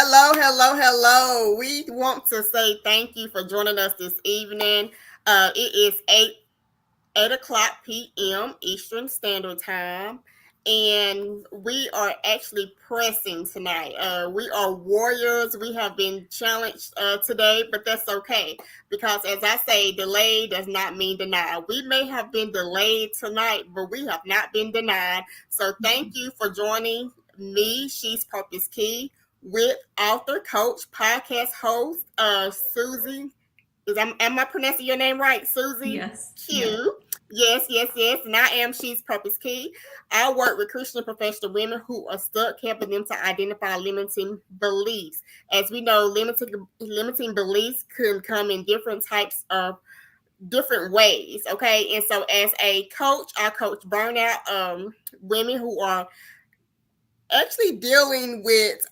Hello, hello, hello. We want to say thank you for joining us this evening. It is 8 o'clock p.m. Eastern Standard Time, and we are actually pressing tonight. We are warriors. We have been challenged today, but that's okay because, as I say, delay does not mean denied. We may have been delayed tonight, but we have not been denied. So, thank you for joining me. She's PurposeKe with author, coach, podcast host, Susie. Am I pronouncing your name right, Susie Yes. Yeah. Q? Yes, yes, yes. And I am She's PurposeKe. I work with Christian professional women who are stuck, helping them to identify limiting beliefs. As we know, limiting beliefs can come in different types of different ways. Okay, and so as a coach, I coach burnout women who are actually dealing with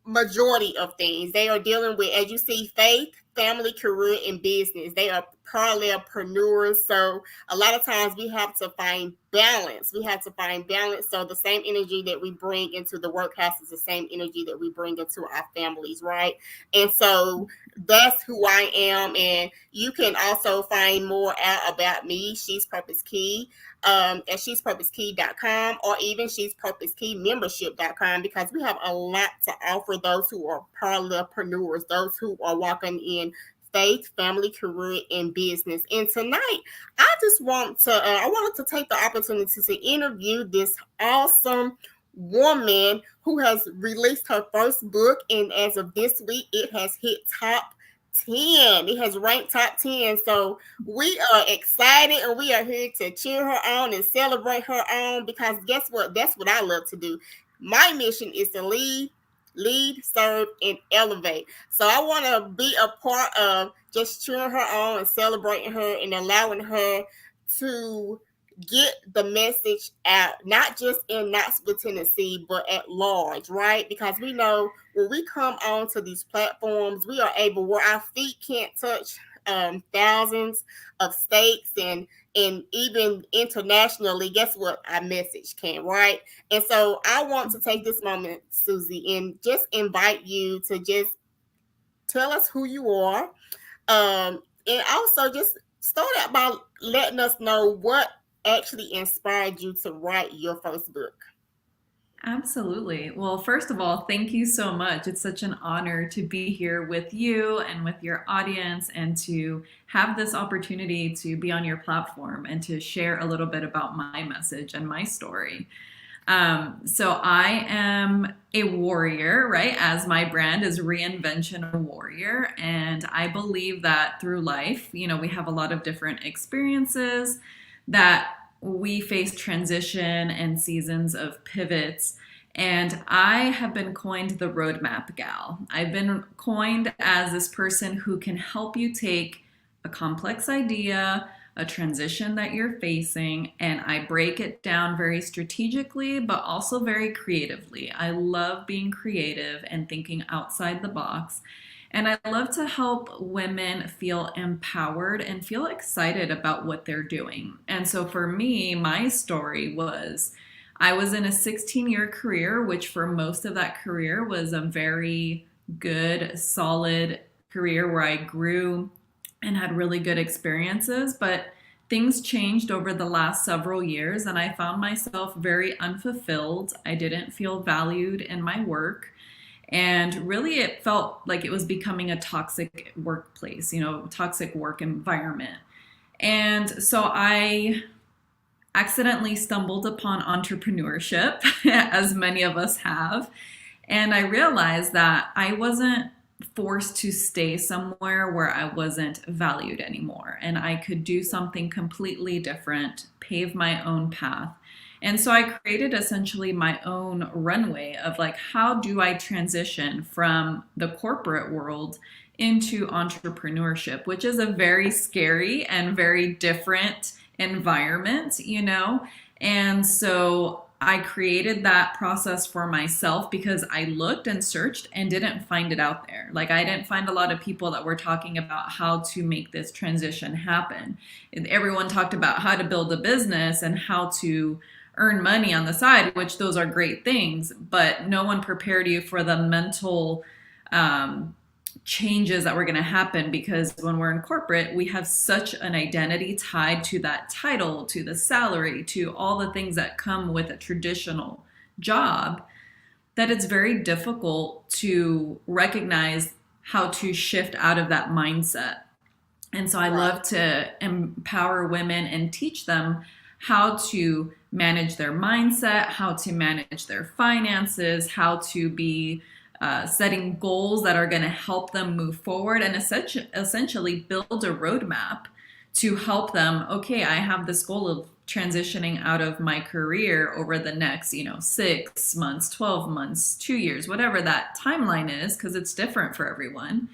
majority of things. They are dealing with, as you see, faith, family, career, and business. They are parallelpreneurs. So a lot of times we have to find balance. We have to find balance. So the same energy that we bring into the workhouse is the same energy that we bring into our families, right? And so that's who I am. And you can also find more out about me. She's PurposeKe at she'spurposekey.com or even she'spurposekey because we have a lot to offer those who are parallelpreneurs, those who are walking in faith, family, career, and business. And tonight, I wanted to take the opportunity to interview this awesome woman who has released her first book, and as of this week, it has hit top 10. It has ranked top 10. So we are excited and we are here to cheer her on and celebrate her on because guess what? That's what I love to do. My mission is to lead, serve, and elevate. So I want to be a part of just cheering her on and celebrating her and allowing her to get the message out, not just in Knoxville, Tennessee, but at large, right? Because we know when we come onto these platforms, we are able, where our feet can't touch thousands of states and even internationally, guess what? Our message can, right? And so I want to take this moment, Susie, and just invite you to just tell us who you are. And also just start out by letting us know what actually inspired you to write your first book. Absolutely. Well, first of all, thank you so much. It's such an honor to be here with you and with your audience and to have this opportunity to be on your platform and to share a little bit about my message and my story. So I am a warrior, right? As my brand is Reinvention Warrior. And I believe that through life, we have a lot of different experiences that we face transition and seasons of pivots. And I have been coined the roadmap gal. I've been coined as this person who can help you take a complex idea, a transition that you're facing, and I break it down very strategically, but also very creatively. I love being creative and thinking outside the box. And I love to help women feel empowered and feel excited about what they're doing. And so for me, my story was I was in a 16-year career, which for most of that career was a very good, solid career where I grew and had really good experiences. But things changed over the last several years, and I found myself very unfulfilled. I didn't feel valued in my work. And really, it felt like it was becoming a toxic workplace, toxic work environment. And so I accidentally stumbled upon entrepreneurship, as many of us have. And I realized that I wasn't forced to stay somewhere where I wasn't valued anymore. And I could do something completely different, pave my own path. And so I created essentially my own runway of like, how do I transition from the corporate world into entrepreneurship, which is a very scary and very different environment, And so I created that process for myself because I looked and searched and didn't find it out there. Like I didn't find a lot of people that were talking about how to make this transition happen. Everyone talked about how to build a business and how to earn money on the side, which those are great things, but no one prepared you for the mental changes that were going to happen, because when we're in corporate, we have such an identity tied to that title, to the salary, to all the things that come with a traditional job, that it's very difficult to recognize how to shift out of that mindset. And so I love to empower women and teach them how to manage their mindset, how to manage their finances, how to be setting goals that are going to help them move forward, and essentially build a roadmap to help them. Okay, I have this goal of transitioning out of my career over the next, 6 months, 12 months, 2 years, whatever that timeline is, because it's different for everyone,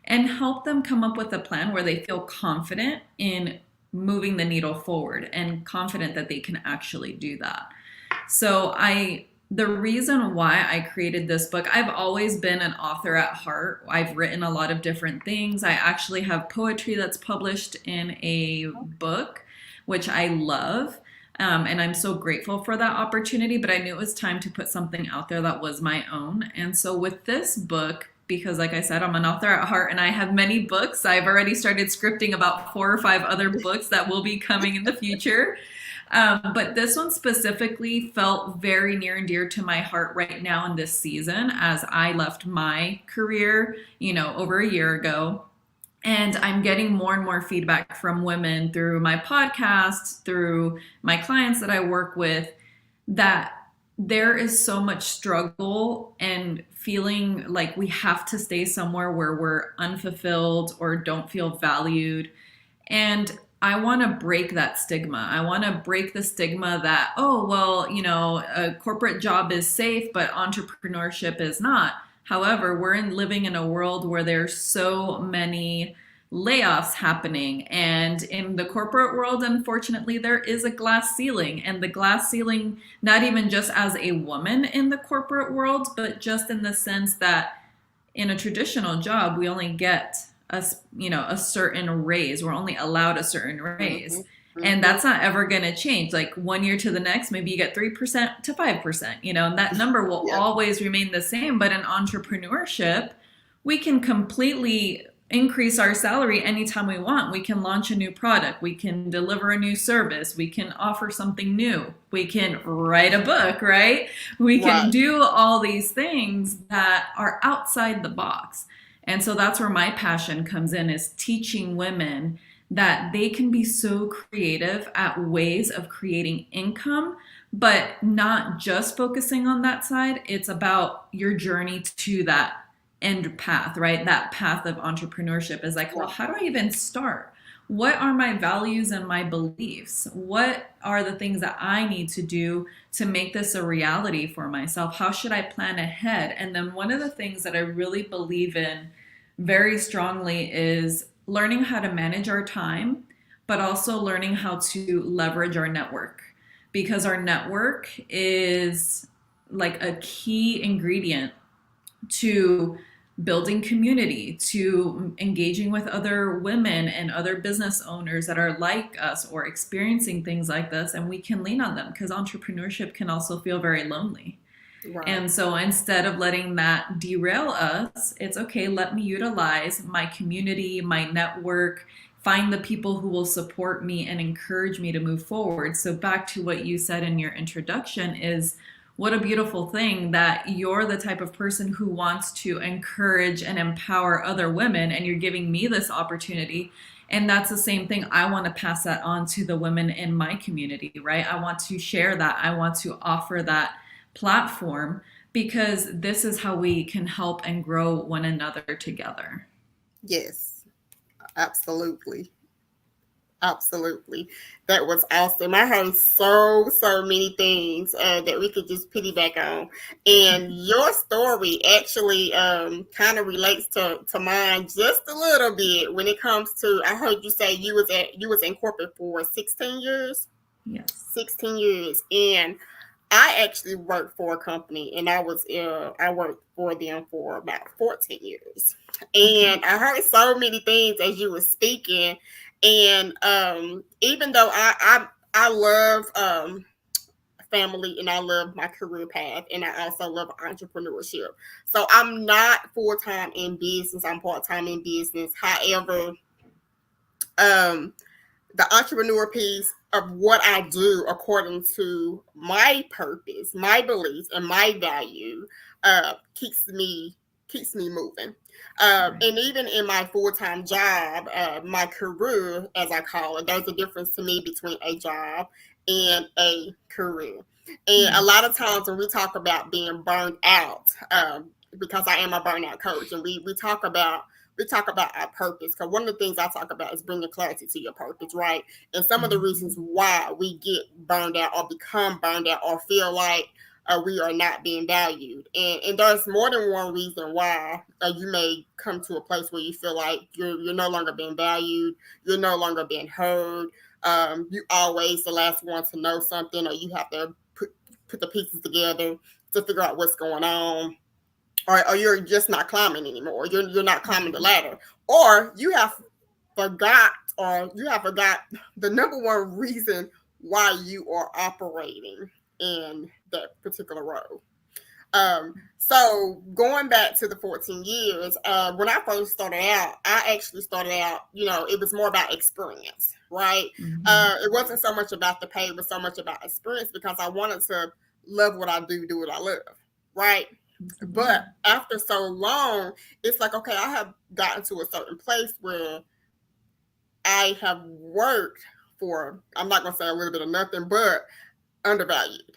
and help them come up with a plan where they feel confident in moving the needle forward and confident that they can actually do that. So the reason why I created this book, I've always been an author at heart. I've written a lot of different things. I actually have poetry that's published in a book, which I love. And I'm so grateful for that opportunity, but I knew it was time to put something out there that was my own. And so with this book, because like I said, I'm an author at heart and I have many books. I've already started scripting about 4 or 5 other books that will be coming in the future. But this one specifically felt very near and dear to my heart right now in this season, as I left my career, over a year ago. And I'm getting more and more feedback from women through my podcast, through my clients that I work with, that there is so much struggle and feeling like we have to stay somewhere where we're unfulfilled or don't feel valued. And I want to break that stigma. I want to break the stigma that, oh, well, a corporate job is safe, but entrepreneurship is not. However, we're living in a world where there's so many layoffs happening. And in the corporate world, unfortunately, there is a glass ceiling. And the glass ceiling, not even just as a woman in the corporate world, but just in the sense that in a traditional job, we only get a certain raise. We're only allowed a certain raise. Mm-hmm. And that's not ever going to change. Like 1 year to the next, maybe you get 3% to 5%, and that number will always remain the same. But in entrepreneurship, we can completely increase our salary anytime we want. We can launch a new product. We can deliver a new service. We can offer something new. We can write a book, right? We can do all these things that are outside the box. And so that's where my passion comes in, is teaching women that they can be so creative at ways of creating income, but not just focusing on that side. It's about your journey to that end path, right? That path of entrepreneurship is like, well, how do I even start? What are my values and my beliefs? What are the things that I need to do to make this a reality for myself? How should I plan ahead? And then one of the things that I really believe in very strongly is learning how to manage our time, but also learning how to leverage our network, because our network is like a key ingredient to building community, to engaging with other women and other business owners that are like us or experiencing things like this. And we can lean on them, because entrepreneurship can also feel very lonely. Right. And so instead of letting that derail us, it's okay, let me utilize my community, my network, find the people who will support me and encourage me to move forward. So back to what you said in your introduction is, what a beautiful thing that you're the type of person who wants to encourage and empower other women, and you're giving me this opportunity. And that's the same thing. I want to pass that on to the women in my community, right? I want to share that. I want to offer that platform, because this is how we can help and grow one another together. Yes, absolutely. Absolutely. That was awesome. I heard so many things that we could just piggyback on. And your story actually kind of relates to mine just a little bit when it comes to, I heard you say you was in corporate for 16 years. Yes. 16 years. And I actually worked for a company, and I worked for them for about 14 years. And I heard so many things as you were speaking. And even though I love family, and I love my career path, and I also love entrepreneurship. So I'm not full time in business. I'm part time in business. However, um, the entrepreneur piece of what I do according to my purpose, my beliefs, and my value keeps me moving. Right. And even in my full time job, my career, as I call it, there's a difference to me between a job and a career. And a Yes. lot of times when we talk about being burned out, because I am a burnout coach, and we talk about our purpose, because one of the things I talk about is bringing clarity to your purpose, right? And some of the reasons why we get burned out or become burned out or feel like we are not being valued. And there's more than one reason why you may come to a place where you feel like you're no longer being valued, you're no longer being heard. You always the last one to know something, or you have to put the pieces together to figure out what's going on, or you're just not climbing anymore. You're not climbing the ladder, or you have forgot the number one reason why you are operating in that particular role. So going back to the 14 years, when I first started out, I actually started out, it was more about experience, right? It wasn't so much about the pay, but so much about experience, because I wanted to love what I do what I love, right? But after so long, it's like, okay, I have gotten to a certain place where I have worked for, I'm not going to say a little bit of nothing, but undervalued.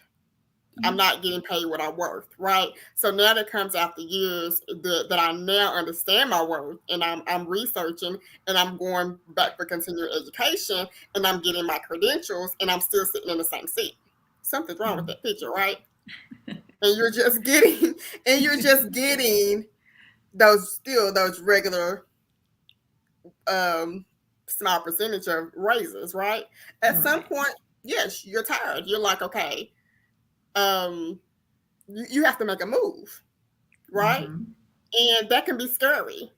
I'm not getting paid what I'm worth, right? So now that comes after years that I now understand my worth, and I'm researching, and I'm going back for continuing education, and I'm getting my credentials, and I'm still sitting in the same seat. Something's wrong with that picture, right? And you're just getting those regular small percentage of raises, right? At some point, yes, you're tired. You're like, okay, you have to make a move, right? And that can be scary.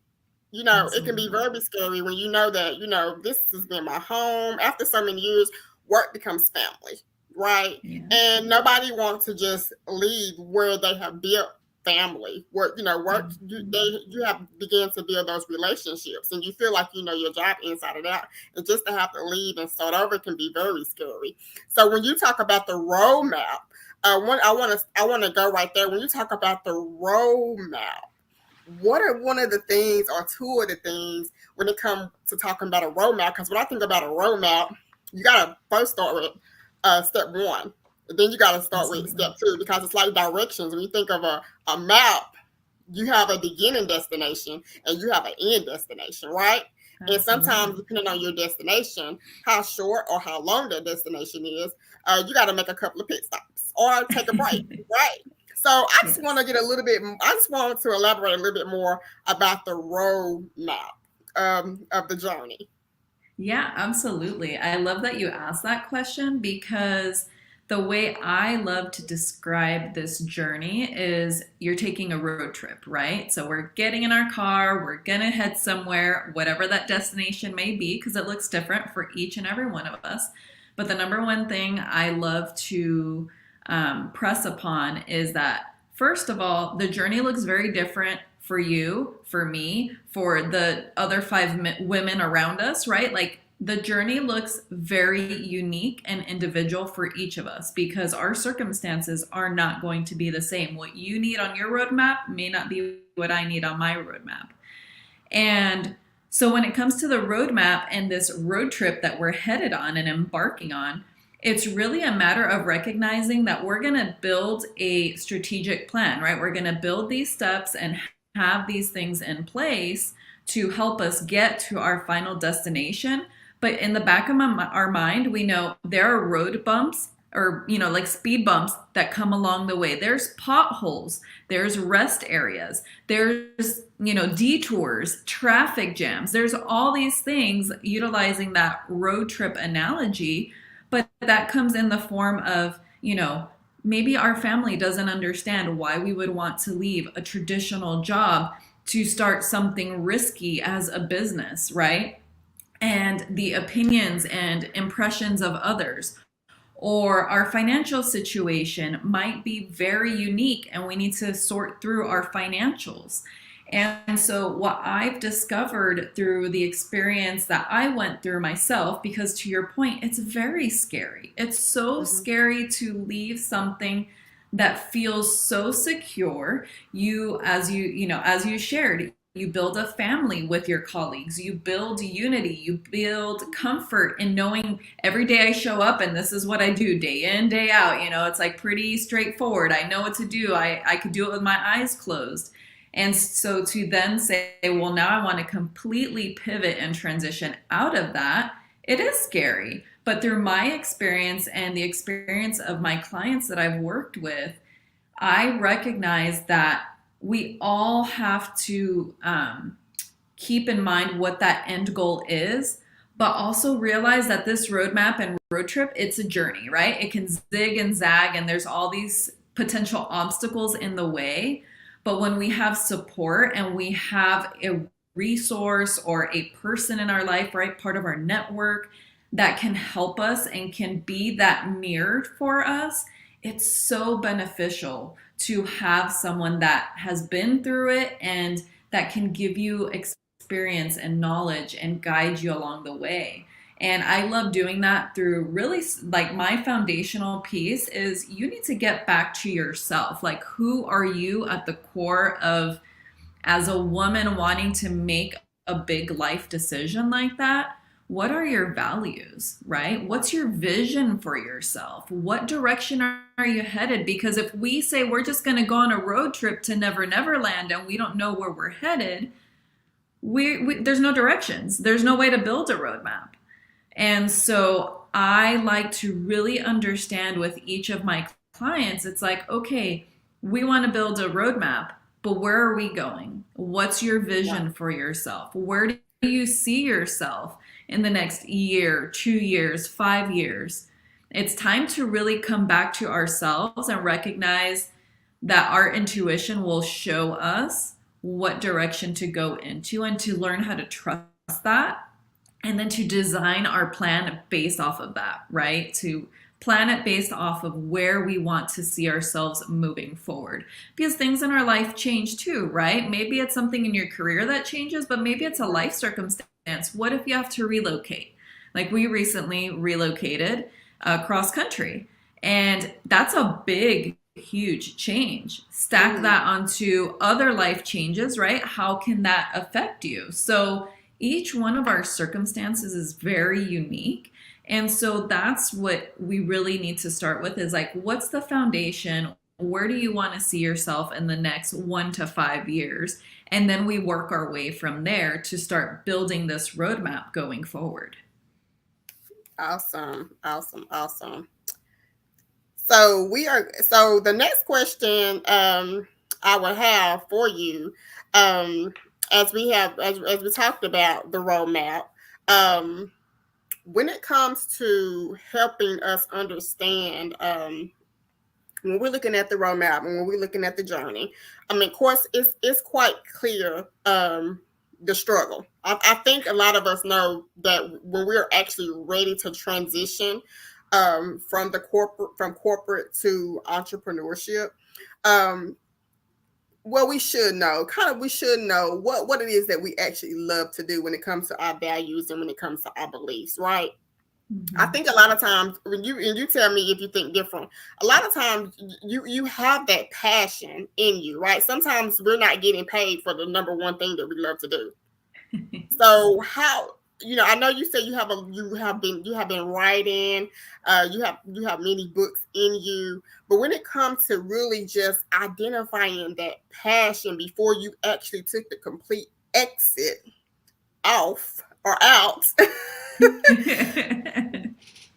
It can be very scary when you know that, this has been my home. After so many years, work becomes family, right? Yeah. And nobody wants to just leave where they have built family. You have begun to build those relationships, and you feel like you know your job inside and out. And just to have to leave and start over can be very scary. So when you talk about the roadmap, I want to go right there. When you talk about the roadmap, what are one of the things or two of the things when it comes to talking about a roadmap? Because when I think about a roadmap, you got to first start with step one. Then you got to start with step two, because it's like directions. When you think of a map, you have a beginning destination and you have an end destination, right? Absolutely. And sometimes, depending on your destination, how short or how long that destination is, you got to make a couple of pit stops or take a break, right? So I just want to get I just want to elaborate a little bit more about the roadmap of the journey. Yeah, absolutely. I love that you asked that question, because the way I love to describe this journey is you're taking a road trip, right? So we're getting in our car, we're going to head somewhere, whatever that destination may be, because it looks different for each and every one of us. But the number one thing I love to press upon is that, first of all, the journey looks very different for you, for me, for the other 5 women around us, right? Like, the journey looks very unique and individual for each of us, because our circumstances are not going to be the same. What you need on your roadmap may not be what I need on my roadmap. And so when it comes to the roadmap and this road trip that we're headed on and embarking on, it's really a matter of recognizing that we're going to build a strategic plan, right? We're going to build these steps and have these things in place to help us get to our final destination. But in the back of our mind, we know there are road bumps, or, like speed bumps that come along the way. There's potholes, there's rest areas, there's, detours, traffic jams. There's all these things utilizing that road trip analogy, but that comes in the form of, maybe our family doesn't understand why we would want to leave a traditional job to start something risky as a business, right? And the opinions and impressions of others. or our financial situation might be very unique and we need to sort through our financials. And so, what I've discovered through the experience that I went through myself, because to your point, it's very scary. It's so Mm-hmm. scary to leave something that feels so secure. As you shared, you build a family with your colleagues, you build unity, you build comfort in knowing every day I show up and this is what I do day in, day out. It's like pretty straightforward. I know what to do. I could do it with my eyes closed. And so to then say, well, now I want to completely pivot and transition out of that, it is scary. But through my experience and the experience of my clients that I've worked with, I recognize that we all have to keep in mind what that end goal is, but also realize that this roadmap and road trip, it's a journey, right? It can zig and zag, and there's all these potential obstacles in the way. But when we have support and we have a resource or a person in our life, right, part of our network that can help us and can be that mirror for us, it's so beneficial to have someone that has been through it and that can give you experience and knowledge and guide you along the way. And I love doing that through really, like, my foundational piece is you need to get back to yourself. Like, who are you at the core of, as a woman wanting to make a big life decision like that? What are your values, right? What's your vision for yourself? What direction are you headed? Because if we say we're just going to go on a road trip to Never Never Land and we don't know where we're headed, there's no directions. There's no way to build a roadmap. And so I like to really understand with each of my clients, it's like, okay, we want to build a roadmap, but where are we going? What's your vision for yourself? Where do you see yourself in the next year, 2 years, 5 years? It's time to really come back to ourselves and recognize that our intuition will show us what direction to go into and to learn how to trust that. And then to design our plan based off of that, right? To plan it based off of where we want to see ourselves moving forward. Because things in our life change too, right? Maybe it's something in your career that changes, but maybe it's a life circumstance. What if you have to relocate? Like, we recently relocated cross country, and that's a big, huge change. Stack that onto other life changes, right? How can that affect you? So each one of our circumstances is very unique. And so that's what we really need to start with, is like, what's the foundation? Where do you want to see yourself in the next 1 to 5 years? And then we work our way from there to start building this roadmap going forward. Awesome. So the next question I would have for you, as we talked about the roadmap, when it comes to helping us understand, when we're looking at the roadmap and when we're looking at the journey, I mean, of course, it's quite clear, the struggle. I think a lot of us know that when we're actually ready to transition from corporate to entrepreneurship, well, we should know what it is that we actually love to do when it comes to our values and when it comes to our beliefs, right? I think a lot of times when you tell me if you think different, a lot of times you have that passion in you, right? Sometimes we're not getting paid for the number one thing that we love to do. So how, I know you say you have been writing, you have many books in you, but when it comes to really just identifying that passion before you actually took the complete exit off or out,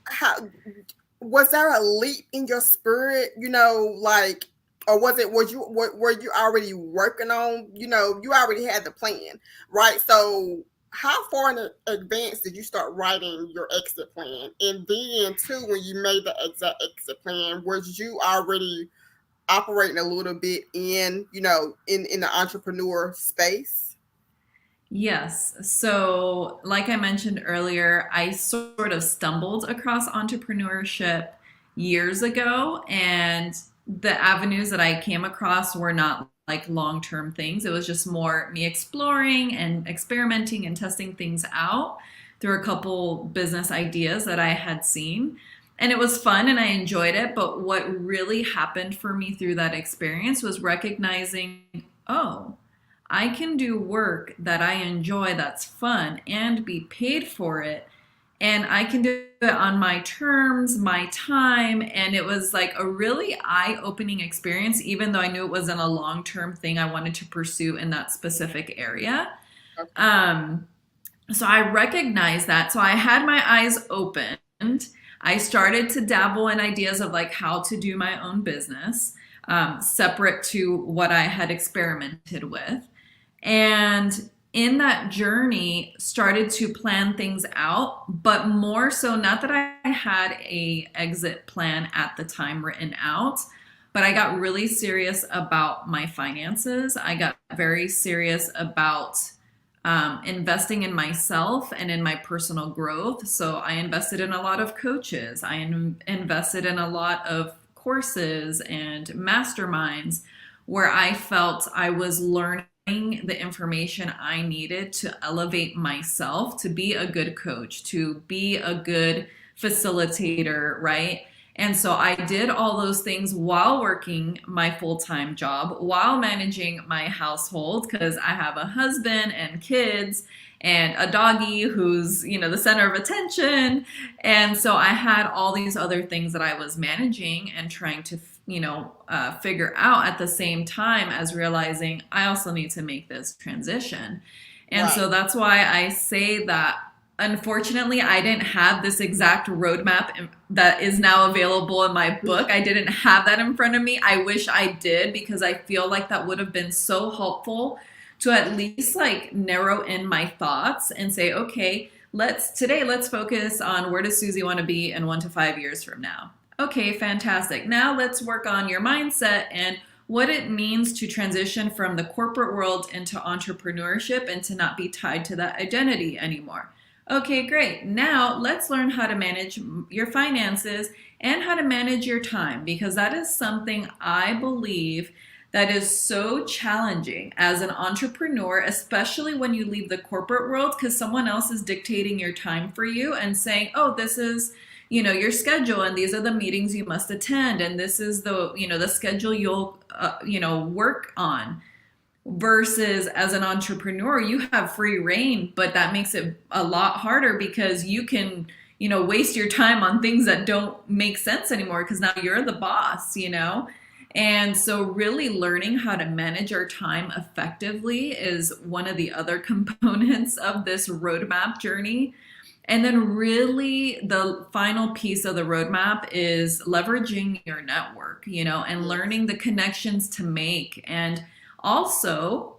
how was there a leap in your spirit, like, or were you already working on, you already had the plan, right? So how far in advance did you start writing your exit plan? And then too, when you made the exact exit plan, was you already operating a little bit in the entrepreneur space? Yes. So, like I mentioned earlier, I sort of stumbled across entrepreneurship years ago, and the avenues that I came across were not like long-term things. It was just more me exploring and experimenting and testing things out through a couple business ideas that I had seen. And it was fun and I enjoyed it. But what really happened for me through that experience was recognizing, oh, I can do work that I enjoy, that's fun, and be paid for it. And I can do it on my terms, my time. And it was like a really eye-opening experience, even though I knew it wasn't a long-term thing I wanted to pursue in that specific area. Okay. So I recognized that. So I had my eyes opened. I started to dabble in ideas of like how to do my own business, separate to what I had experimented with. And in that journey, started to plan things out, but more so, not that I had a exit plan at the time written out, but I got really serious about my finances. I got very serious about investing in myself and in my personal growth. So I invested in a lot of coaches. I invested in a lot of courses and masterminds where I felt I was learning the information I needed to elevate myself, to be a good coach, to be a good facilitator, right? And so I did all those things while working my full-time job, while managing my household, because I have a husband and kids and a doggy who's, you know, the center of attention. And so I had all these other things that I was managing and trying to, figure out at the same time as realizing I also need to make this transition. And Right. so that's why I say that unfortunately, I didn't have this exact roadmap that is now available in my book. I didn't have that in front of me. I wish I did, because I feel like that would have been so helpful to at least like narrow in my thoughts and say, okay, let's focus on where does Susie want to be in 1 to 5 years from now. Okay, fantastic. Now let's work on your mindset and what it means to transition from the corporate world into entrepreneurship and to not be tied to that identity anymore. Okay, great. Now let's learn how to manage your finances and how to manage your time, because that is something I believe that is so challenging as an entrepreneur, especially when you leave the corporate world, because someone else is dictating your time for you and saying, oh, this is, your schedule, and these are the meetings you must attend, and this is the schedule you'll, work on. Versus as an entrepreneur, you have free reign, but that makes it a lot harder because you can, waste your time on things that don't make sense anymore because now you're the boss, And so really learning how to manage our time effectively is one of the other components of this roadmap journey. And then really the final piece of the roadmap is leveraging your network, and learning the connections to make. And also,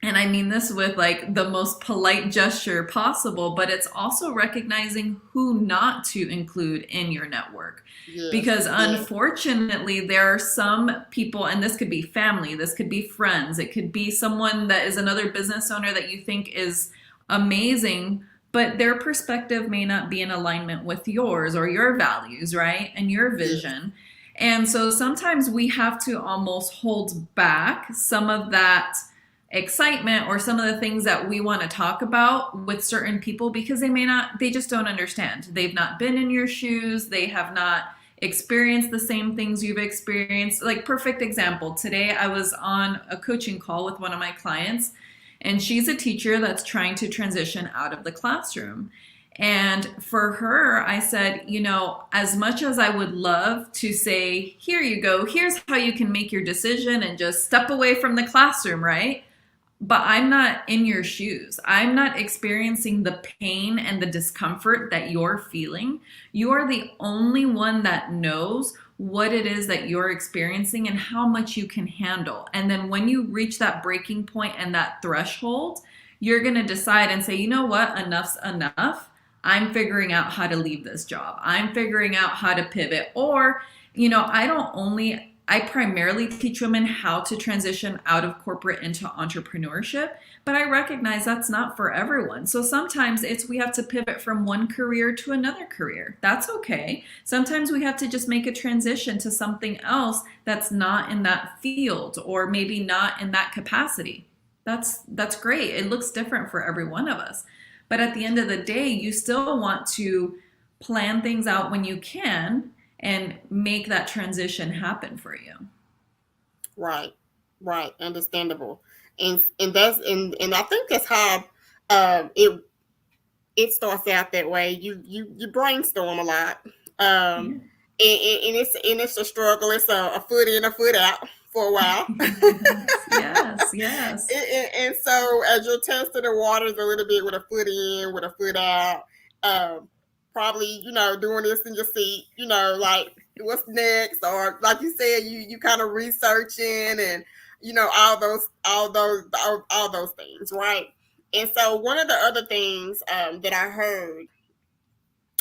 and I mean this with like the most polite gesture possible, but it's also recognizing who not to include in your network. Yes. Because Yes. unfortunately, there are some people, and this could be family, this could be friends, it could be someone that is another business owner that you think is amazing, but their perspective may not be in alignment with yours or your values, right? And your vision. And so sometimes we have to almost hold back some of that excitement or some of the things that we want to talk about with certain people because they just don't understand. They've not been in your shoes. They have not experienced the same things you've experienced. Like, perfect example. Today I was on a coaching call with one of my clients, and she's a teacher that's trying to transition out of the classroom. And for her, I said, as much as I would love to say, here you go, here's how you can make your decision and just step away from the classroom, right? But I'm not in your shoes. I'm not experiencing the pain and the discomfort that you're feeling. You are the only one that knows what it is that you're experiencing and how much you can handle. And then when you reach that breaking point and that threshold, you're going to decide and say, you know what, enough's enough. I'm figuring out how to leave this job. I'm figuring out how to pivot. Or, I don't only I primarily teach women how to transition out of corporate into entrepreneurship, but I recognize that's not for everyone. So sometimes we have to pivot from one career to another career. That's okay. Sometimes we have to just make a transition to something else that's not in that field or maybe not in that capacity. That's great. It looks different for every one of us. But at the end of the day, you still want to plan things out when you can and make that transition happen for you. Right, right, understandable, and I think that's how it starts out that way. You brainstorm a lot, Yeah. and it's a struggle. It's a foot in, a foot out for a while. Yes, yes, yes. And so as you're testing the waters a little bit with a foot in, with a foot out, um, probably doing this in your seat, like what's next, or like you said, you kind of researching and all those things, right? And so one of the other things that I heard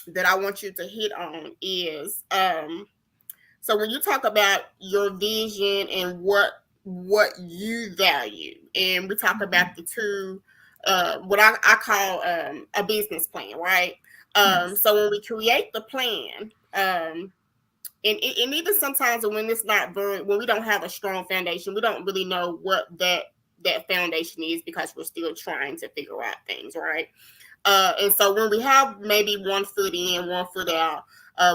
that I want you to hit on is so when you talk about your vision and what you value, and we talk about the two, what I call a business plan, right? Yes. So when we create the plan, and even sometimes when it's not when we don't have a strong foundation, we don't really know what that foundation is because we're still trying to figure out things, right? And so when we have maybe one foot in, one foot out,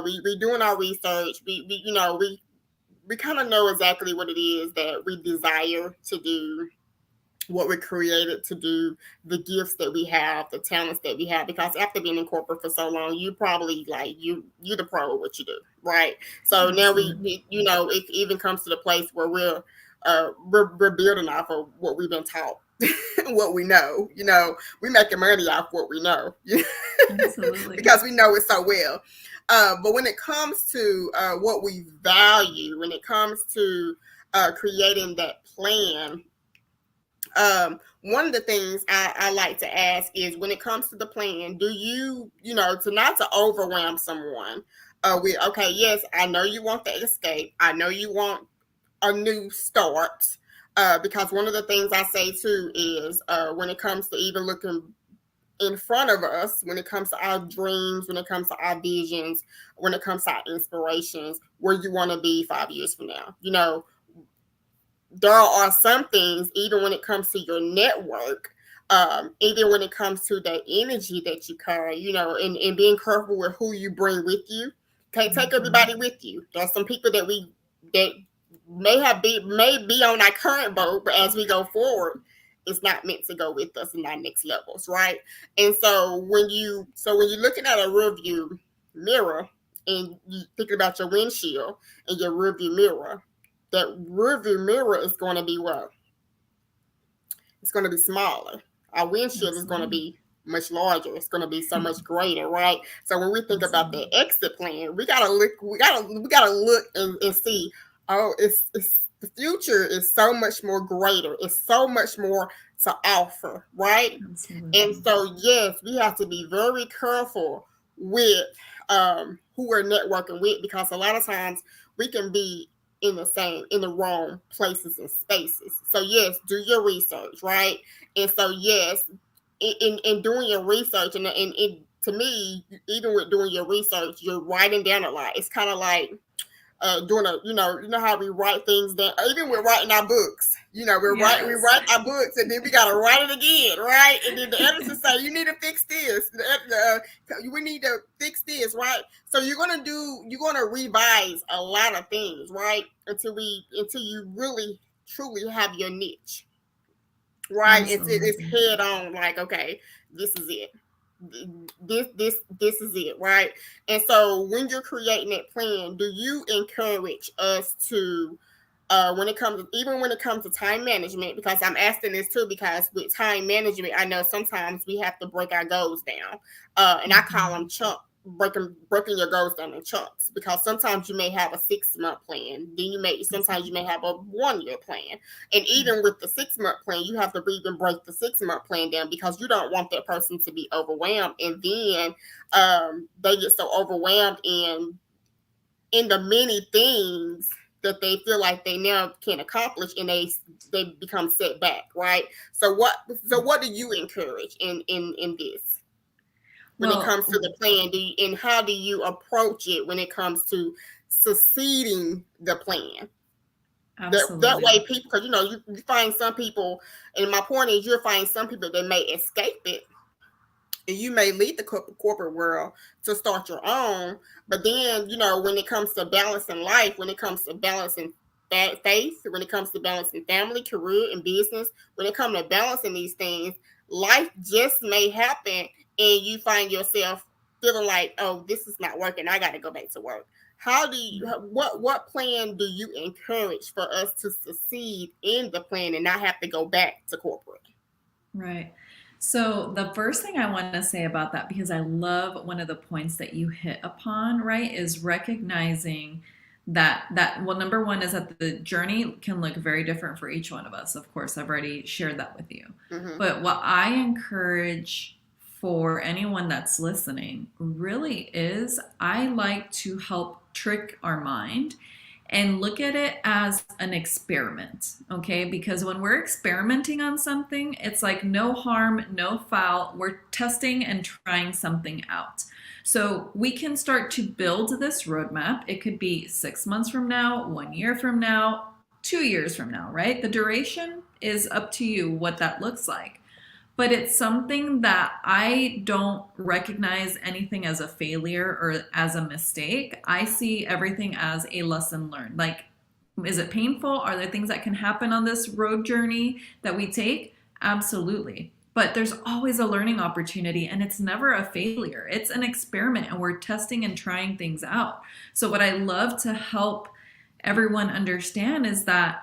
we doing our research. We kind of know exactly what it is that we desire to do, what we're created to do, the gifts that we have, the talents that we have. Because after being in corporate for so long, you probably like you're the pro at what you do, right? So now Absolutely. it even comes to the place where we're building off of what we've been taught. What we know, we're making money off what we know Absolutely. because we know it so well. But when it comes to what we value, when it comes to creating that plan, one of the things I like to ask is when it comes to the plan, do to not to overwhelm someone with, okay, yes, I know you want the escape. I know you want a new start. Because one of the things I say too is when it comes to even looking in front of us, when it comes to our dreams, when it comes to our visions, when it comes to our inspirations, where you want to be 5 years from now. There are some things, even when it comes to your network, even when it comes to the energy that you carry, and being careful with who you bring with you. Can't take everybody with you. There's some people that may be on our current boat, but as we go forward, it's not meant to go with us in our next levels, right? And so when you're looking at a rearview mirror and you think about your windshield and your rearview mirror, that rearview mirror is going to be what? It's going to be smaller. Our windshield is going to Absolutely. be much larger. It's going to be so much greater, right? So when we think about Absolutely. the exit plan, we gotta look. We gotta look and see. Oh, it's the future is so much more greater. It's so much more to offer, right? And Absolutely. so yes, we have to be very careful with who we're networking with, because a lot of times we can be in the wrong places and spaces. So yes, do your research, right? And so yes, in doing your research, and to me, even with doing your research, you're writing down a lot. It's kind of like doing you know how we write things down. Even we're writing our books. We Yes. write our books, and then we gotta write it again, right? And then the editor say you need to fix this. We need to fix this, right? So you're gonna revise a lot of things, right? Until you really truly have your niche, right? It's Absolutely. head on, like, okay, this is it. This is it, right? And so when you're creating that plan, do you encourage us to when it comes to time management? Because I'm asking this too, because with time management, I know sometimes we have to break our goals down, and I call Mhm. them breaking your goals down in chunks, because sometimes you may have a 6 month plan, then sometimes you may have a 1 year plan, and Yeah. even with the 6 month plan, you have to even break the 6 month plan down, because you don't want that person to be overwhelmed, and then they get so overwhelmed in the many things that they feel like they now can accomplish, and they become set back, right? So what do you encourage in this when it comes to the plan? And how do you approach it when it comes to succeeding the plan? That way, people, because you find some people, and my point is, you'll find some people that may escape it, and you may leave the corporate world to start your own. But then, when it comes to balancing life, when it comes to balancing faith, when it comes to balancing family, career, and business, when it comes to balancing these things, life just may happen, and you find yourself feeling like, oh, this is not working, I got to go back to work. How do you, what plan do you encourage for us to succeed in the plan and not have to go back to corporate? Right. So the first thing I want to say about that, because I love one of the points that you hit upon, right, is recognizing that well, number one is that the journey can look very different for each one of us. Of course, I've already shared that with you. Mm-hmm. But what I encourage for anyone that's listening really is, I like to help trick our mind and look at it as an experiment, okay? Because when we're experimenting on something, it's like no harm, no foul. We're testing and trying something out. So we can start to build this roadmap. It could be 6 months from now, 1 year from now, 2 years from now, right? The duration is up to you what that looks like. But it's something that I don't recognize anything as a failure or as a mistake. I see everything as a lesson learned. Like, is it painful? Are there things that can happen on this road journey that we take? Absolutely. But there's always a learning opportunity, and it's never a failure. It's an experiment, and we're testing and trying things out. So what I love to help everyone understand is that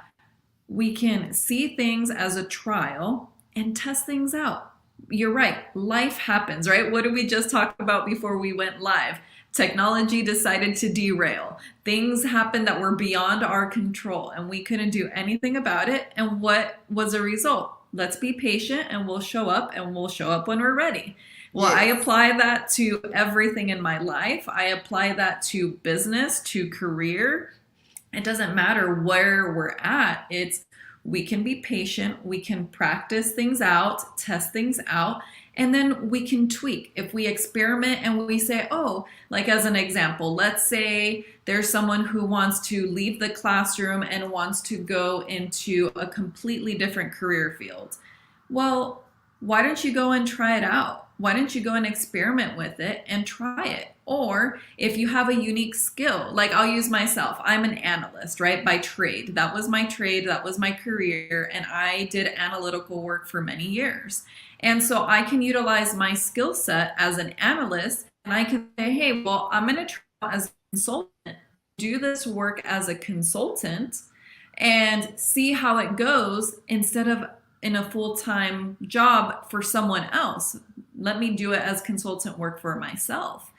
we can see things as a trial and test things out. You're right. Life happens, right? What did we just talk about before we went live? Technology decided to derail. Things happened that were beyond our control, and we couldn't do anything about it. And what was the result? Let's be patient, and we'll show up, and we'll show up when we're ready. Well, yes. I apply that to everything in my life. I apply that to business, to career. It doesn't matter where we're at. We can be patient, we can practice things out, test things out, and then we can tweak. If we experiment and we say, oh, like as an example, let's say there's someone who wants to leave the classroom and wants to go into a completely different career field. Well, why don't you go and try it out? Why don't you go and experiment with it and try it? Or if you have a unique skill, like I'll use myself, I'm an analyst, right? By trade. That was my trade, that was my career, and I did analytical work for many years. And so I can utilize my skill set as an analyst, and I can say, hey, well, I'm going to try as a consultant, do this work as a consultant and see how it goes instead of in a full-time job for someone else. Let me do it as consultant work for myself.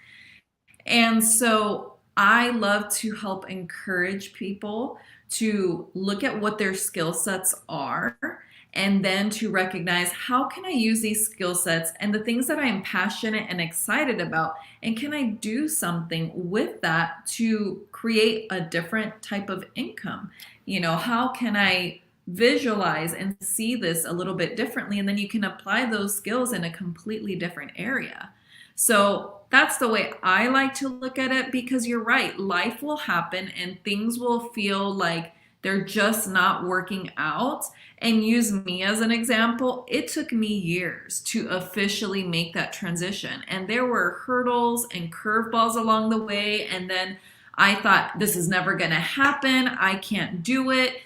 And so I love to help encourage people to look at what their skill sets are, and then to recognize, how can I use these skill sets and the things that I'm passionate and excited about, and can I do something with that to create a different type of income? How can I visualize and see this a little bit differently? And then you can apply those skills in a completely different area. So that's the way I like to look at it, because you're right, life will happen and things will feel like they're just not working out. And use me as an example, it took me years to officially make that transition. And there were hurdles and curveballs along the way. And then I thought, this is never going to happen. I can't do it,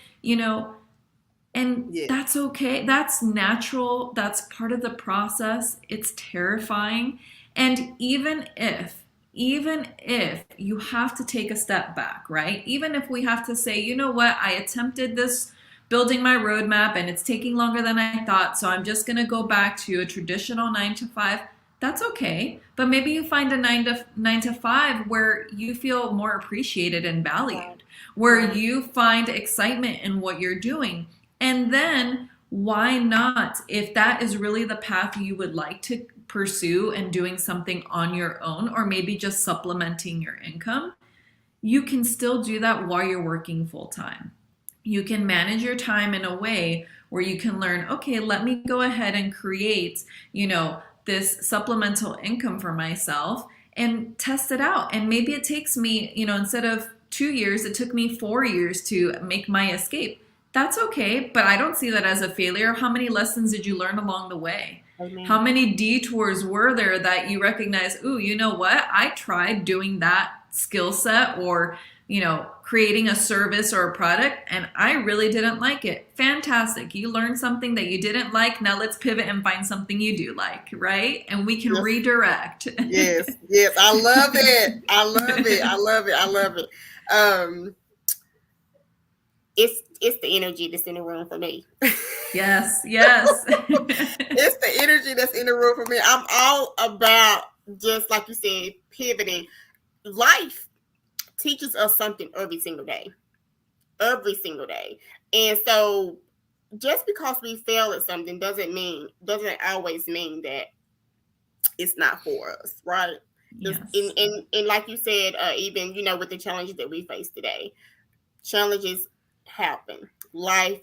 And yeah. That's okay. That's natural. That's part of the process. It's terrifying. And even if you have to take a step back, right? Even if we have to say, you know what, I attempted this, building my roadmap, and it's taking longer than I thought, so I'm just going to go back to a traditional 9 to 5. That's okay. But maybe you find a 9 to 5 where you feel more appreciated and valued, where you find excitement in what you're doing. And then why not, if that is really the path you would like to pursue and doing something on your own, or maybe just supplementing your income, you can still do that while you're working full time. You can manage your time in a way where you can learn, okay, let me go ahead and create, this supplemental income for myself and test it out. And maybe it takes me, instead of 2 years, it took me 4 years to make my escape. That's okay, but I don't see that as a failure. How many lessons did you learn along the way? Amen. How many detours were there that you recognize, ooh, you know what? I tried doing that skill set or, creating a service or a product and I really didn't like it. Fantastic. You learned something that you didn't like. Now let's pivot and find something you do like, right? And we can redirect. Yes. I love it. I love it. It's the energy that's in the room for me. Yes. It's the energy that's in the room for me. I'm all about, just like you said, pivoting. Life teaches us something every single day. And so just because we fail at something doesn't always mean that it's not for us, right? Yes. And like you said, even, with the challenges that we face today, challenges happen. Life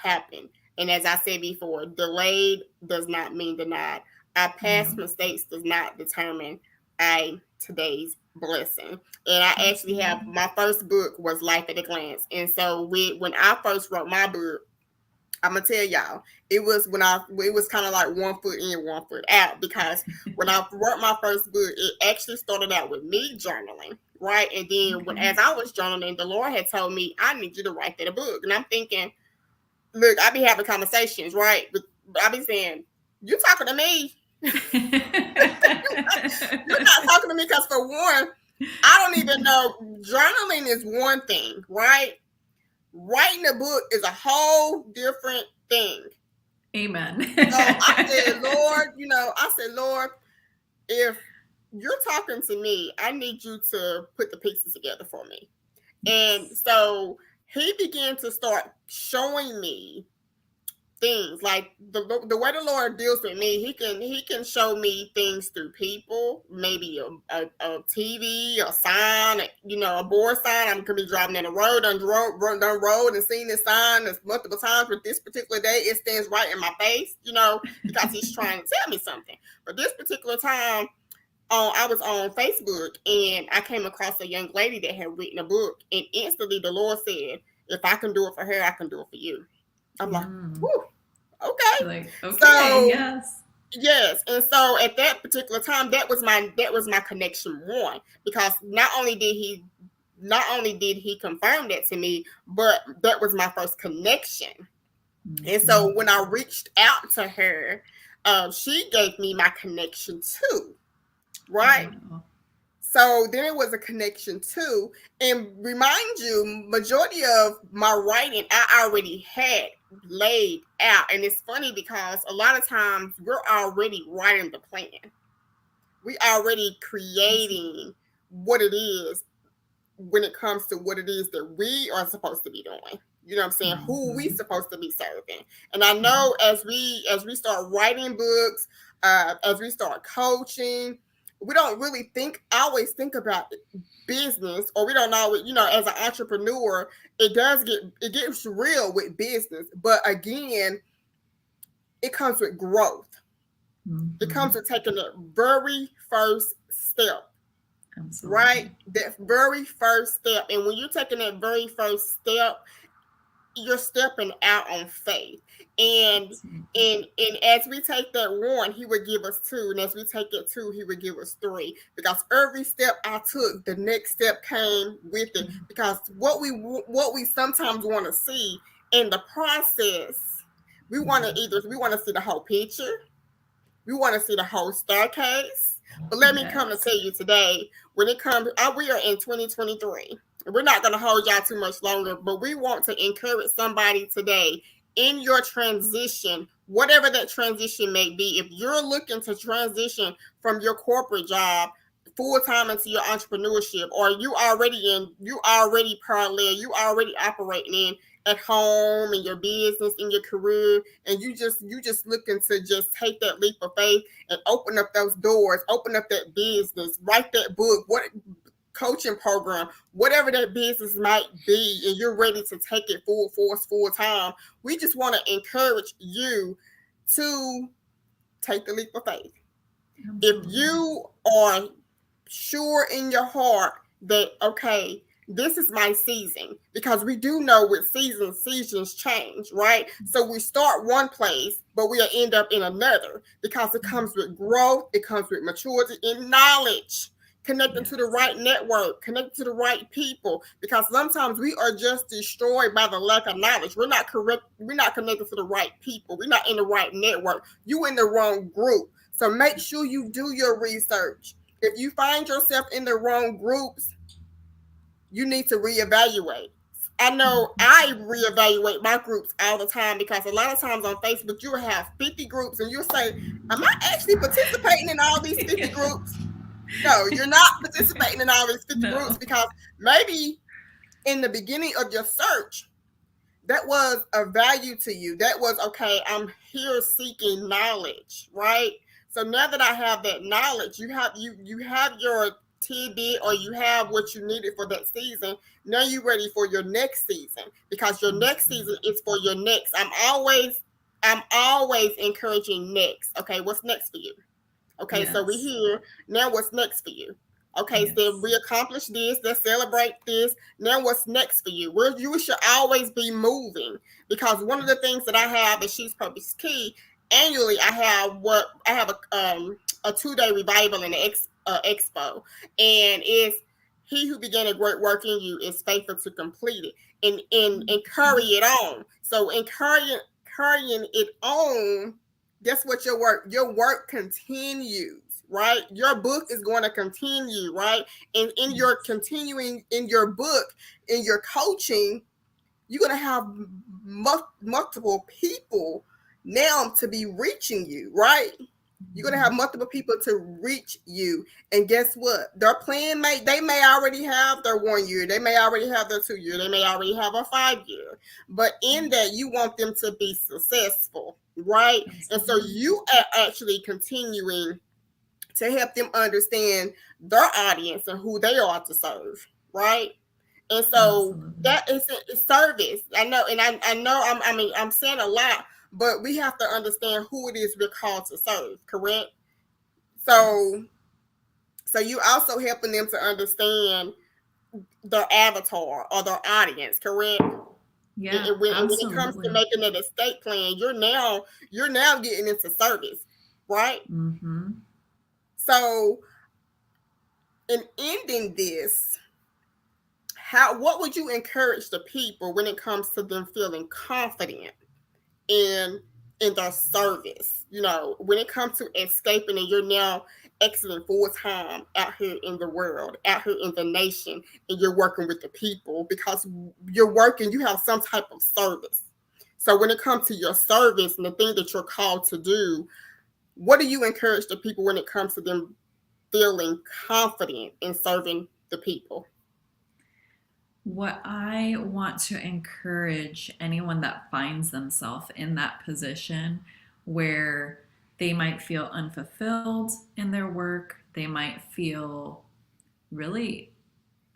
happen. And as I said before, delayed does not mean denied. Our past mistakes does not determine today's blessing. And I actually have, my first book was Life at a Glance. And so when I first wrote my book, I'm gonna tell y'all, it was kind of like 1 foot in, 1 foot out, because when I wrote my first book, it actually started out with me journaling, right? And then as I was journaling, the Lord had told me, I need you to write that book. And I'm thinking, look, I be having conversations, right? But I be saying, you talking to me? You're not talking to me, because for one, I don't even know. Journaling is one thing, right? Writing a book is a whole different thing. Amen. So I said, Lord, if you're talking to me, I need you to put the pieces together for me. And so he began to start showing me things, like the way the Lord deals with me. He can show me things through people, maybe a TV, a sign, a board sign. I'm gonna be driving in the road, done road and seen this sign multiple times. But this particular day, it stands right in my face, because he's trying to tell me something. But this particular time, I was on Facebook and I came across a young lady that had written a book, and instantly the Lord said, if I can do it for her, I can do it for you. I'm like, whew, okay. Like, okay, so yes. And so at that particular time, that was my connection one, because not only did he confirm that to me, but that was my first connection. And so when I reached out to her, she gave me my connection too, right? So then it was a connection too. And remind you, majority of my writing I already had laid out. And it's funny because a lot of times we're already writing the plan. We already creating what it is when it comes to what it is that we are supposed to be doing. You know what I'm saying? Who we supposed to be serving. And I know as we start writing books, as we start coaching, we don't really always think about business, or we don't always, as an entrepreneur, it gets real with business. But again, it comes with growth. It comes with taking the very first step. Absolutely. Right? That very first step. And when you're taking that very first step, you're stepping out on faith. And as we take that one, he would give us two. And as we take it two, he would give us three. Because every step I took, the next step came with it. Because what we sometimes want to see in the process, we want to see the whole picture. We want to see the whole staircase. But let me come to tell you today, when it comes, we are in 2023. We're not going to hold y'all too much longer, but we want to encourage somebody today in your transition, whatever that transition may be. If you're looking to transition from your corporate job full-time into your entrepreneurship, or you already parallel, you already operating in at home, in your business, in your career, and you just looking to just take that leap of faith and open up those doors, open up that business, write that book, coaching program, whatever that business might be, and you're ready to take it full force, full time, we just want to encourage you to take the leap of faith. If you are sure in your heart that, okay, this is my season, because we do know with seasons change, right? So we start one place, but we'll end up in another, because it comes with growth, it comes with maturity and knowledge, connecting to the right network, connecting to the right people, because sometimes we are just destroyed by the lack of knowledge. We're not connected to the right people. We're not in the right network. You in the wrong group. So make sure you do your research. If you find yourself in the wrong groups, you need to reevaluate. I know I reevaluate my groups all the time, because a lot of times on Facebook, you will have 50 groups and you'll say, am I actually participating in all these 50 groups? No, you're not participating in all these 50 groups, because maybe in the beginning of your search, that was a value to you. That was, okay, I'm here seeking knowledge, right? So now that I have that knowledge, you have your tidbit, or you have what you needed for that season. Now you're ready for your next season, because your next season is for your next. I'm always encouraging next. Okay, what's next for you? Okay, yes. So we're here. Now what's next for you? Okay, yes. So we accomplished this. Let's celebrate this. Now what's next for you? Well, you should always be moving, because one of the things that I have at She's PurposeKe, annually I have a 2-day revival in the expo, and it's he who began a great work in you is faithful to complete it, and carry it on. So carrying it on, that's what your work continues, right? Your book is going to continue, right? And in your continuing in your book, in your coaching, you're going to have multiple people now to be reaching you, right? You're going to have multiple people to reach you. And guess what? Their plan they may already have their 1 year. They may already have their 2 year. They may already have a 5 year. But in that, you want them to be successful, right? And so you are actually continuing to help them understand their audience and who they are to serve, right? And so that is service. I know, and I know I'm saying a lot, but we have to understand who it is we're called to serve, correct? So you also helping them to understand their avatar or their audience, correct? Yeah, and when it comes to making an estate plan, you're now getting into service, right? Mm-hmm. So in ending this, what would you encourage the people when it comes to them feeling confident in their service? You know, when it comes to escaping, and you're now exiting full time out here in the world, out here in the nation, and you're working with the people, because you're working, you have some type of service. So when it comes to your service and the thing that you're called to do, what do you encourage the people when it comes to them feeling confident in serving the people? What I want to encourage anyone that finds themselves in that position where they might feel unfulfilled in their work, they might feel really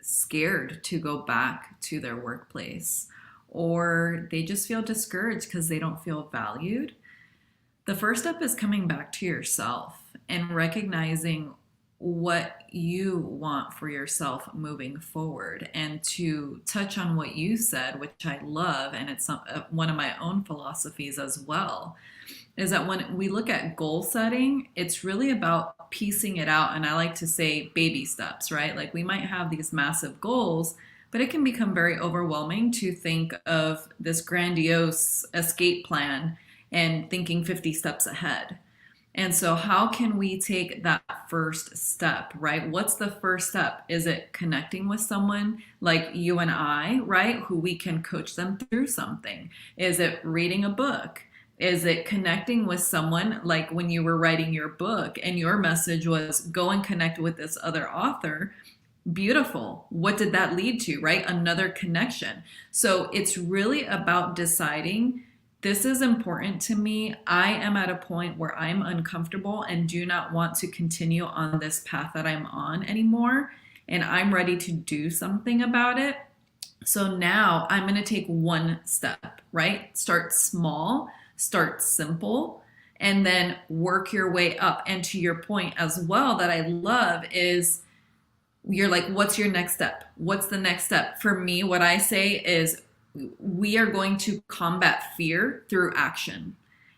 scared to go back to their workplace, or they just feel discouraged because they don't feel valued. The first step is coming back to yourself and recognizing what you want for yourself moving forward. And to touch on what you said, which I love, and it's one of my own philosophies as well, is that when we look at goal setting, it's really about piecing it out. And I like to say baby steps, right? Like we might have these massive goals, but it can become very overwhelming to think of this grandiose escape plan and thinking 50 steps ahead. And so how can we take that first step, right? What's the first step? Is it connecting with someone like you and I, right? Who we can coach them through something? Is it reading a book? Is it connecting with someone like when you were writing your book and your message was go and connect with this other author? Beautiful. What did that lead to, right? Another connection. So it's really about deciding, this is important to me. I am at a point where I'm uncomfortable and do not want to continue on this path that I'm on anymore. and I'm ready to do something about it. So now I'm going to take one step, right? Start small, start simple, and then work your way up. And to your point as well, that I love is you're like, what's your next step? What's the next step? For me, what I say is we are going to combat fear through action.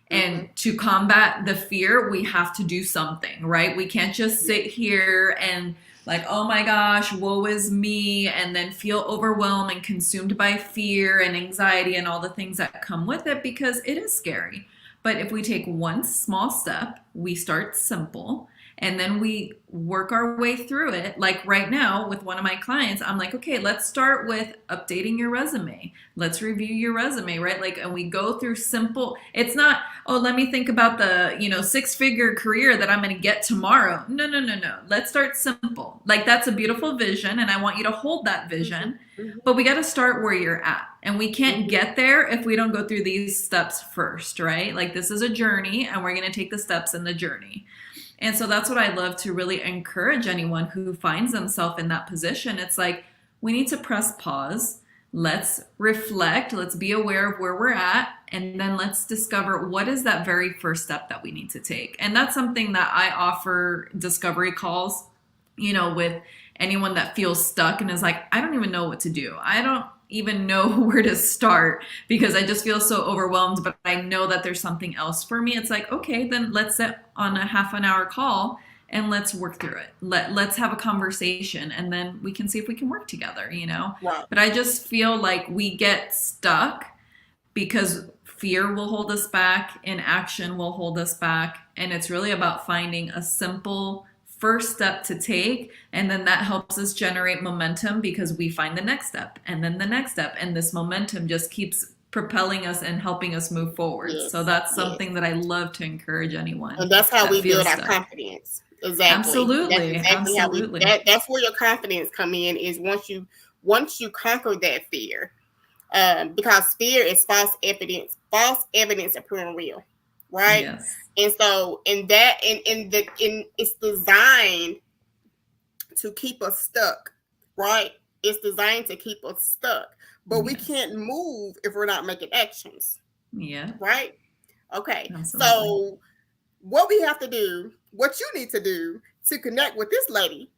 And to combat the fear, we have to do something, right? We can't just sit here and like, oh my gosh, woe is me, and then feel overwhelmed and consumed by fear and anxiety and all the things that come with it, because it is scary. But if we take one small step, we start simple, and then we work our way through it. Like right now with one of my clients, I'm like, okay, let's start with updating your resume. Let's review your resume, right? Like, and we go through simple. It's not, oh, let me think about the, 6-figure career that I'm going to get tomorrow. No. Let's start simple. Like, that's a beautiful vision, and I want you to hold that vision. But we got to start where you're at. And we can't get there if we don't go through these steps first, right? Like, this is a journey, and we're going to take the steps in the journey. And so that's what I love to really encourage anyone who finds themselves in that position. It's like, we need to press pause. Let's reflect. Let's be aware of where we're at. And then let's discover what is that very first step that we need to take. And that's something that I offer discovery calls, with anyone that feels stuck and is like, I don't even know what to do. I don't even know where to start because I just feel so overwhelmed, but I know that there's something else for me. It's like, okay, then let's sit on a half an hour call and let's work through it. Let's have a conversation, and then we can see if we can work together, Right. But I just feel like we get stuck because fear will hold us back, inaction will hold us back. And it's really about finding a simple first step to take, and then that helps us generate momentum because we find the next step and then the next step, and this momentum just keeps propelling us and helping us move forward. Yes. So that's something that I love to encourge anyone. And that's how we build our confidence. Exactly. Absolutely. That's exactly Absolutely. That's where your confidence come in, is once you conquer that fear. Because fear is false evidence appearing real. Right? Yes. And so it's designed to keep us stuck, right? It's designed to keep us stuck. But we can't move if we're not making actions. Yeah. Right? Okay. Absolutely. So what we have to do, what you need to do to connect with this lady,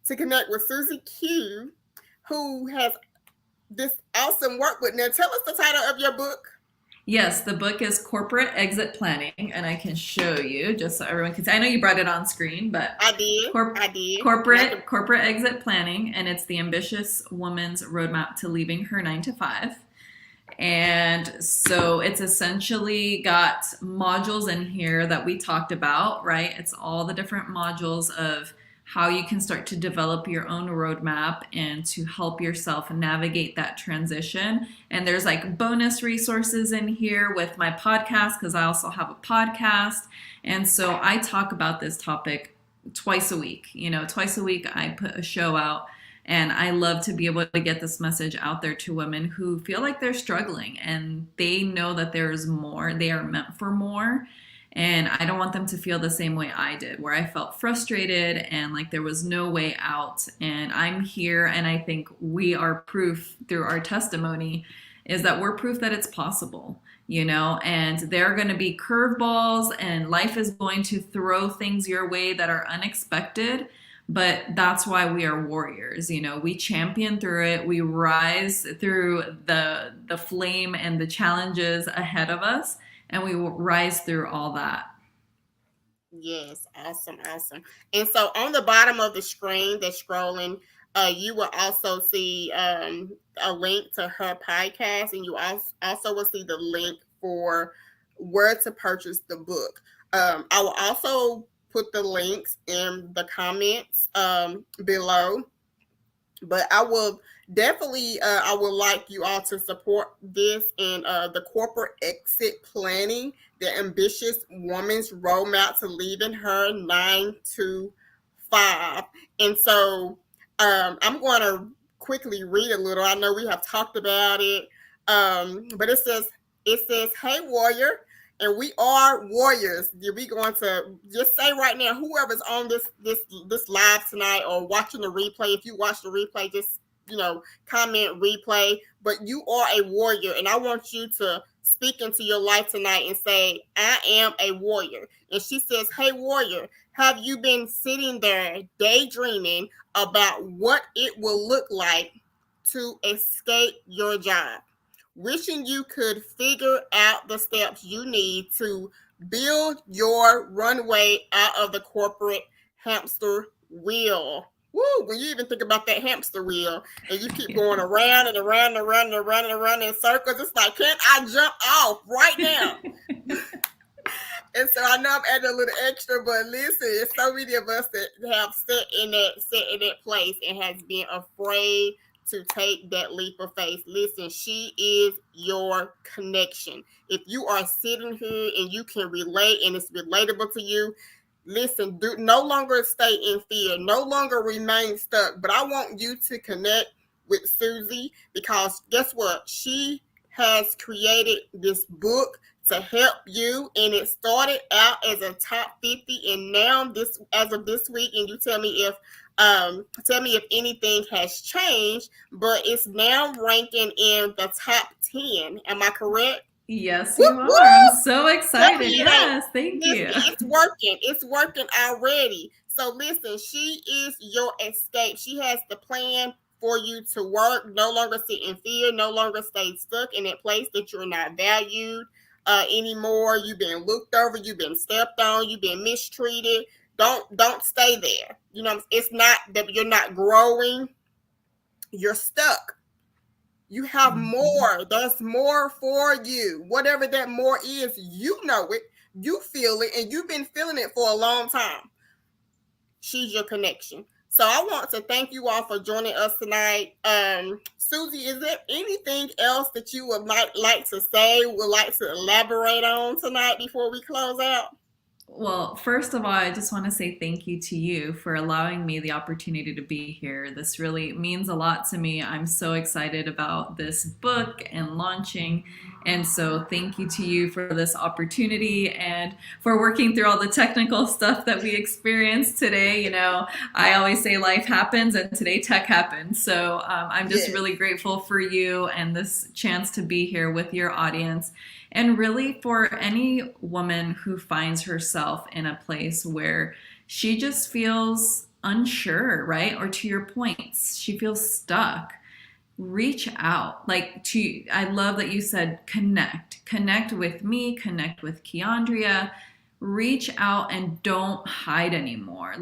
to connect with Susie Q, who has this awesome workbook. Now tell us the title of your book. Yes, the book is Corporate Exit Planning, and I can show you just so everyone can see. I know you brought it on screen, but I did. Corporate Exit Planning, and it's the ambitious woman's roadmap to leaving her 9-to-5. And so it's essentially got modules in here that we talked about, right? It's all the different modules of how you can start to develop your own roadmap and to help yourself navigate that transition. And there's like bonus resources in here with my podcast, because I also have a podcast. And so I talk about this topic twice a week. Twice a week I put a show out, and I love to be able to get this message out there to women who feel like they're struggling and they know that there's more, they are meant for more. And I don't want them to feel the same way I did, where I felt frustrated and like there was no way out. And I'm here, and I think we are proof through our testimony is that we're proof that it's possible, and there are going to be curveballs, and life is going to throw things your way that are unexpected. But that's why we are warriors. We champion through it. We rise through the flame and the challenges ahead of us, and we will rise through all that. Yes, awesome. And so on the bottom of the screen that's scrolling, you will also see a link to her podcast, and you also will see the link for where to purchase the book. I will also put the links in the comments below. But I will definitely, I would like you all to support this in the corporate exit planning, the ambitious woman's roadmap to leaving her 9-to-5. And so I'm going to quickly read a little. I know we have talked about it, but it says, "Hey warrior, and we are warriors. We going to just say right now, whoever's on this live tonight or watching the replay, if you watch the replay, just comment replay. But you are a warrior, and I want you to speak into your life tonight and say, I am a warrior. And she says, hey, warrior, have you been sitting there daydreaming about what it will look like to escape your job? Wishing you could figure out the steps you need to build your runway out of the corporate hamster wheel. Woo, when you even think about that hamster wheel and you keep going around and around and around and around and around in circles, it's like, can't I jump off right now? And so I know I'm adding a little extra, but listen, it's so many of us that have sat in that place and has been afraid to take that leap of faith. Listen, she is your connection. If you are sitting here and you can relate and it's relatable to you, listen, do no longer stay in fear, no longer remain stuck. But I want you to connect with Susie, because guess what? She has created this book to help you, and it started out as a top 50, and now as of this week, and you tell me if anything has changed, but it's now ranking in the top 10. Am I correct? Yes, you are. I'm so excited. Yes, thank you. It's working. It's working already. So listen, she is your escape. She has the plan for you to work, no longer sit in fear, no longer stay stuck in that place that you're not valued anymore. You've been looked over, you've been stepped on, you've been mistreated. Don't stay there. It's not that you're not growing, you're stuck. You have more. There's more for you. Whatever that more is, you know it, you feel it, and you've been feeling it for a long time. She's your connection. So I want to thank you all for joining us tonight. Susie, is there anything else that you would like to say, would like to elaborate on tonight before we close out? Well, first of all, I just want to say thank you to you for allowing me the opportunity to be here. This really means a lot to me. I'm so excited about this book and launching. And so thank you to you for this opportunity and for working through all the technical stuff that we experienced today. I always say life happens, and today tech happened. So I'm just really grateful for you and this chance to be here with your audience. And really, for any woman who finds herself in a place where she just feels unsure, right? Or to your points, she feels stuck, reach out. I love that you said connect with me, connect with Keandria, reach out and don't hide anymore.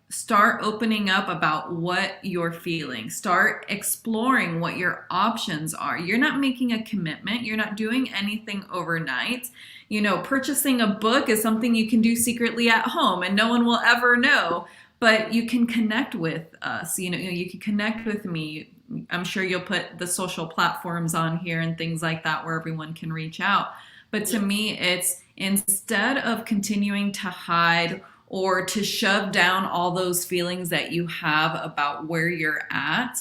Start opening up about what you're feeling. Start exploring what your options are. You're not making a commitment. You're not doing anything overnight. Purchasing a book is something you can do secretly at home and no one will ever know, but you can connect with us. You can connect with me. I'm sure you'll put the social platforms on here and things like that where everyone can reach out. But to me, it's instead of continuing to hide or to shove down all those feelings that you have about where you're at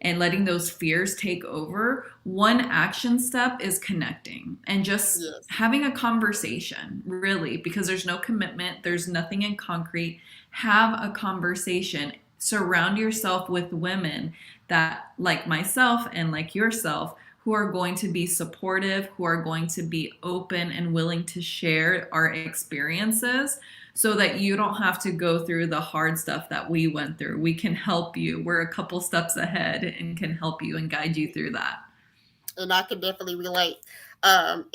and letting those fears take over, one action step is connecting and just having a conversation, really, because there's no commitment, there's nothing in concrete. Have a conversation. Surround yourself with women that, like myself and like yourself, who are going to be supportive, who are going to be open and willing to share our experiences, so that you don't have to go through the hard stuff that we went through. We can help you. We're a couple steps ahead and can help you and guide you through that. And I can definitely relate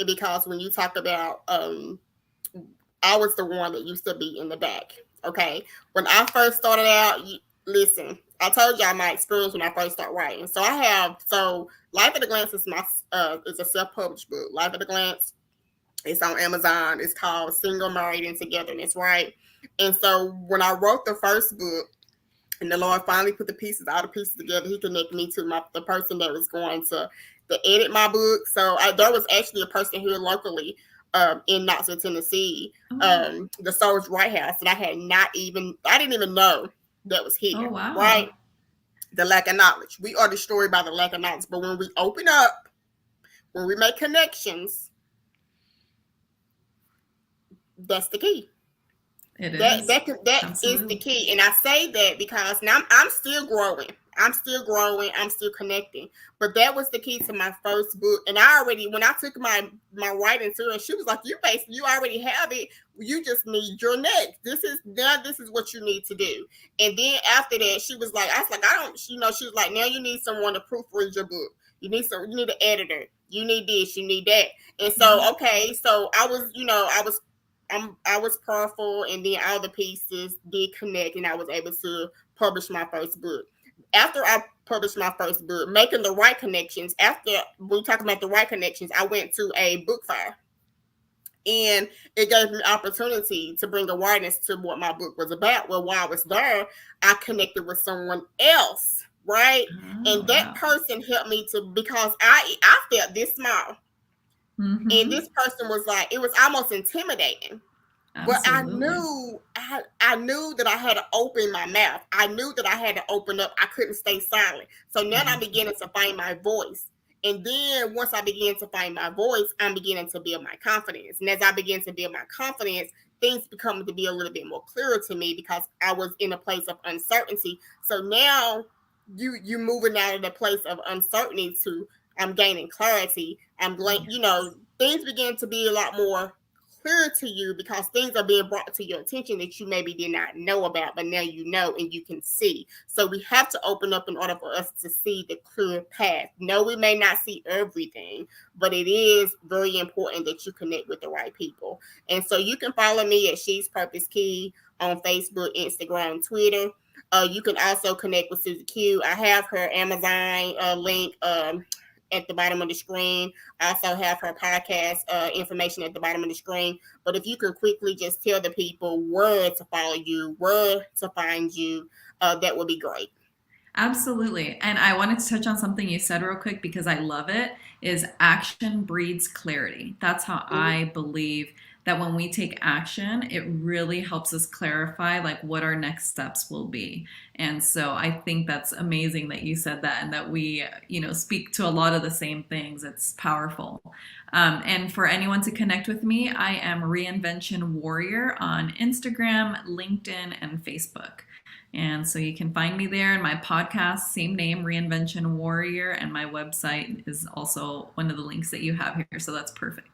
because when you talk about, I was the one that used to be in the back. Okay. When I first started out, listen, I told y'all my experience when I first started writing. So Life at a Glance is is a self-published book. Life at a Glance, it's on Amazon. It's called Single, Married, and Togetherness, right? And so when I wrote the first book, and the Lord finally put all the pieces together, He connected me to the person that was going to edit my book. So there was actually a person here locally in Knoxville, Tennessee, the Soul's Right House, that I didn't even know that was here, right? The lack of knowledge. We are destroyed by the lack of knowledge. But when we open up, when we make connections, That's the key. It That is. is the Absolutely. key, and I say that because now I'm still growing. I'm still growing. I'm still connecting. But that was the key to my first book. And I already, when I took my writing to her, she was like, you already have it. You just need your next. This is what you need to do." And then after that, she was like, I was like, I don't, she was like, "Now you need someone to proofread your book. You need an editor. You need this. You need that." And so, Mhm. okay, so I was powerful, and then all the pieces did connect, and I was able to publish my first book. After I published my first book, making the right connections. After we talk about the right connections, I went to a book fair, and it gave me opportunity to bring awareness to what my book was about. Well, while I was there, I connected with someone else, right? Oh, And that wow. person helped me to, because I felt this small, and Mm-hmm. this person was like, it was almost intimidating. But Absolutely. I knew that I had to open my mouth. I knew that I had to open up. I couldn't stay silent. So now I'm Mhm. beginning to find my voice. And then once I begin to find my voice, I'm beginning to build my confidence. And as I begin to build my confidence, things become to be a little bit more clearer to me, because I was in a place of uncertainty. So now you moving out of the place of uncertainty to, I'm gaining clarity. Yes. Things begin to be a lot more clear to you, because things are being brought to your attention that you maybe did not know about, but now you know and you can see. So we have to open up in order for us to see the clear path. No, we may not see everything, but it is very important that you connect with the right people. And so you can follow me at She's PurposeKe on Facebook, Instagram, Twitter. You can also connect with Susie Q. I have her Amazon link at the bottom of the screen. I also have her podcast information at the bottom of the screen. But if you could quickly just tell the people where to follow you, where to find you, that would be great. Absolutely. And I wanted to touch on something you said real quick because I love it is action breeds clarity. That's how Mhm. I believe that when we take action, it really helps us clarify like what our next steps will be. And so I think that's amazing that you said that and that we, speak to a lot of the same things. It's powerful. And for anyone to connect with me, I am Reinvention Warrior on Instagram, LinkedIn, and Facebook. And so you can find me there, and my podcast, same name, Reinvention Warrior, and my website is also one of the links that you have here. So that's perfect.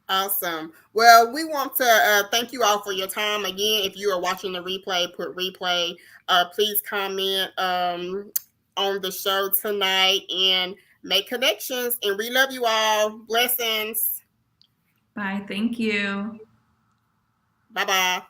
Awesome. Well, we want to thank you all for your time. Again, if you are watching the replay, put replay. Please comment on the show tonight and make connections. And we love you all. Blessings. Bye. Thank you. Bye bye.